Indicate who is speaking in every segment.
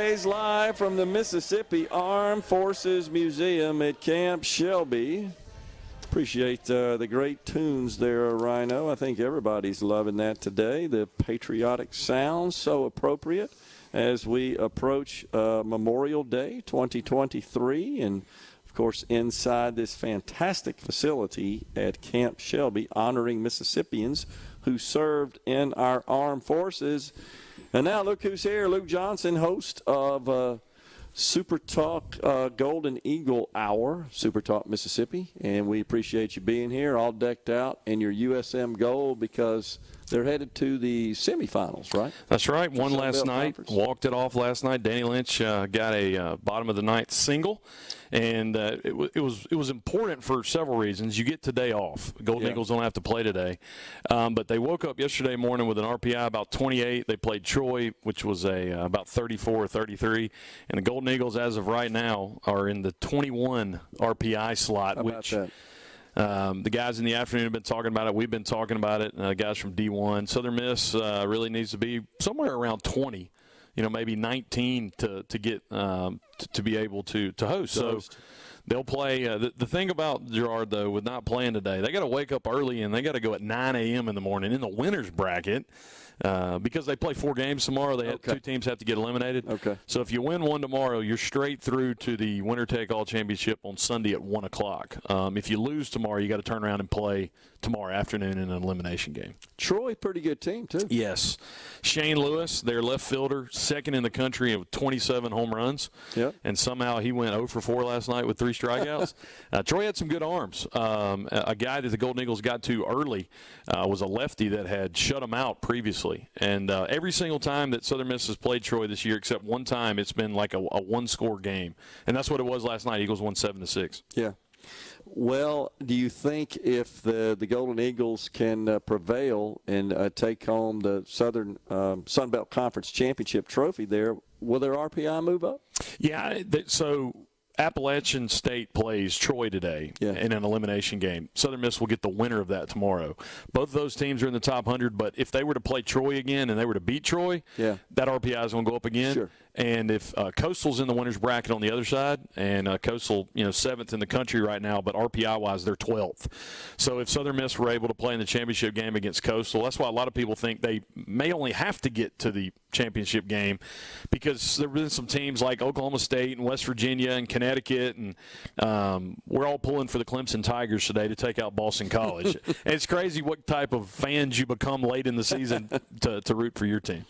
Speaker 1: Live from the Mississippi Armed Forces Museum at Camp Shelby. Appreciate the great tunes there, Rhino. I think everybody's loving that today. The patriotic sounds so appropriate as we approach Memorial Day 2023. And, of course, inside this fantastic facility at Camp Shelby, honoring Mississippians who served in our armed forces. And now look who's here, Luke Johnson, host of SuperTalk Golden Eagle Hour, SuperTalk Mississippi. And we appreciate you being here, all decked out in your USM gold because they're headed to the semifinals, right?
Speaker 2: That's right. Won last night. Walked it off last night. Danny Lynch got a bottom of the ninth single, and it was important for several reasons. You get today off. Golden Eagles don't have to play today, but they woke up yesterday morning with an RPI about 28. They played Troy, which was about 34 or 33, and the Golden Eagles, as of right now, are in the 21 RPI slot.
Speaker 1: How about that?
Speaker 2: The guys in the afternoon have been talking about it. We've been talking about it. Guys from D1. Southern Miss really needs to be somewhere around 20, maybe 19 to get to be able to host. So they'll play. The thing about Gerard, though, with not playing today, they got to wake up early and they got to go at 9 a.m. in the morning in the winner's bracket. Because they play 4 games tomorrow, two teams have to get eliminated.
Speaker 1: Okay.
Speaker 2: So if you win one tomorrow, you're straight through to the winner-take-all championship on Sunday at 1 o'clock. If you lose tomorrow, you got to turn around and play tomorrow afternoon in an elimination game.
Speaker 1: Troy, pretty good team, too.
Speaker 2: Yes. Shane Lewis, their left fielder, second in the country with 27 home runs.
Speaker 1: Yep.
Speaker 2: And somehow he went 0 for 4 last night with 3 strikeouts. Troy had some good arms. A guy that the Golden Eagles got to early was a lefty that had shut him out previously. And every single time that Southern Miss has played Troy this year, except one time, it's been like a one-score game. And that's what it was last night. Eagles won 7-6.
Speaker 1: Yeah. Well, do you think if the Golden Eagles can prevail and take home the Southern Sun Belt Conference Championship trophy there, will their RPI move up?
Speaker 2: Yeah, so Appalachian State plays Troy today in an elimination game. Southern Miss will get the winner of that tomorrow. Both of those teams are in the top 100, but if they were to play Troy again and they were to beat Troy, that RPI is going to go up again.
Speaker 1: Sure.
Speaker 2: And if Coastal's in the winner's bracket on the other side, and Coastal, 7th in the country right now, but RPI-wise, they're 12th. So if Southern Miss were able to play in the championship game against Coastal, that's why a lot of people think they may only have to get to the championship game because there have been some teams like Oklahoma State and West Virginia and Connecticut, and we're all pulling for the Clemson Tigers today to take out Boston College. And it's crazy what type of fans you become late in the season to root for your team.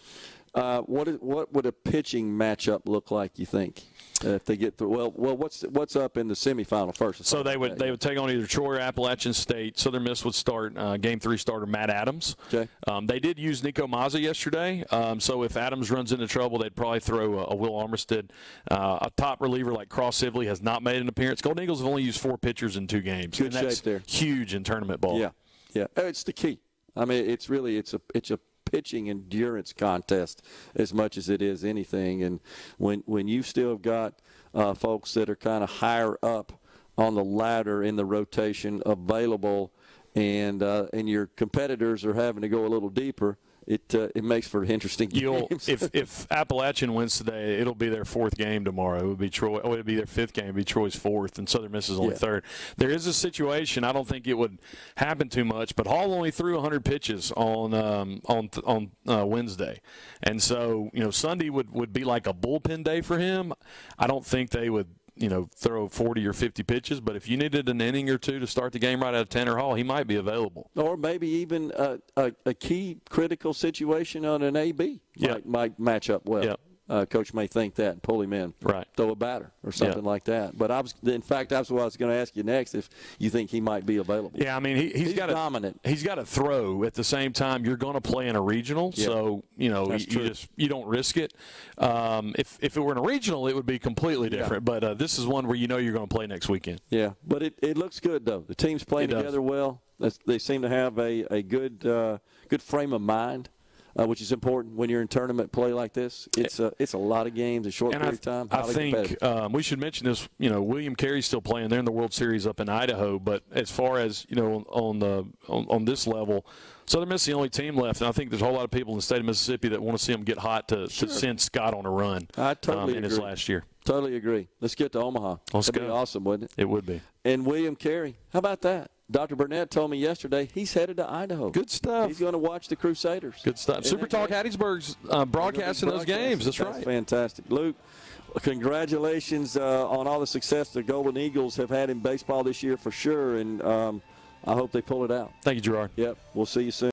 Speaker 1: What would a pitching matchup look like, you think, if they get through? Well, what's up in the semifinal first?
Speaker 2: So they would take on either Troy or Appalachian State. Southern Miss would start Game 3 starter Matt Adams.
Speaker 1: Okay.
Speaker 2: They did use Nico Mazza yesterday. So if Adams runs into trouble, they'd probably throw a Will Armistead. A top reliever like Cross Sibley has not made an appearance. Golden Eagles have only used 4 pitchers in 2 games.
Speaker 1: Good shape there.
Speaker 2: Huge in tournament ball.
Speaker 1: Yeah. It's the key. I mean, it's a pitching endurance contest as much as it is anything. And when you still have got folks that are kind of higher up on the ladder in the rotation available, and your competitors are having to go a little deeper, it makes for interesting games.
Speaker 2: If Appalachian wins today, it'll be their 4th game tomorrow. It would be Troy. It would be their 5th game. It would be Troy's 4th, and Southern Miss is only 3rd. There is a situation. I don't think it would happen too much, but Hall only threw 100 pitches on Wednesday, and so Sunday would be like a bullpen day for him. I don't think they would throw 40 or 50 pitches, but if you needed an inning or two to start the game right out of Tanner Hall, he might be available.
Speaker 1: Or maybe even a key critical situation on an AB might match up well.
Speaker 2: Yep.
Speaker 1: Coach may think that and pull him in,
Speaker 2: right?
Speaker 1: Throw a batter or something like that. But in fact, that's what I was going to ask you next. If you think he might be available,
Speaker 2: yeah. I mean, he's got
Speaker 1: dominant.
Speaker 2: He's got to throw at the same time. You're going to play in a regional, so you don't risk it. If it were in a regional, it would be completely different. But this is one where you're going to play next weekend.
Speaker 1: Yeah, but it looks good though. The team's playing together well. They seem to have a good frame of mind. which is important when you're in tournament play like this. It's a lot of games in a short period of time.
Speaker 2: I think we should mention this. William Carey's still playing. They're in the World Series up in Idaho. But as far as on this level, Southern Miss's the only team left, and I think there's a whole lot of people in the state of Mississippi that want to see them get hot to send Scott on a run.
Speaker 1: I totally
Speaker 2: in
Speaker 1: agree.
Speaker 2: his last year.
Speaker 1: Totally agree. Let's get to Omaha.
Speaker 2: That'd
Speaker 1: be awesome, wouldn't it?
Speaker 2: It would be.
Speaker 1: And William Carey, how about that? Dr. Burnett told me yesterday he's headed to Idaho.
Speaker 2: Good stuff.
Speaker 1: He's going to watch the Crusaders.
Speaker 2: Good stuff. SuperTalk Hattiesburg's broadcasting those games. That's right.
Speaker 1: Fantastic. Luke, congratulations on all the success the Golden Eagles have had in baseball this year for sure, and I hope they pull it out.
Speaker 2: Thank you, Gerard.
Speaker 1: Yep. We'll see you soon.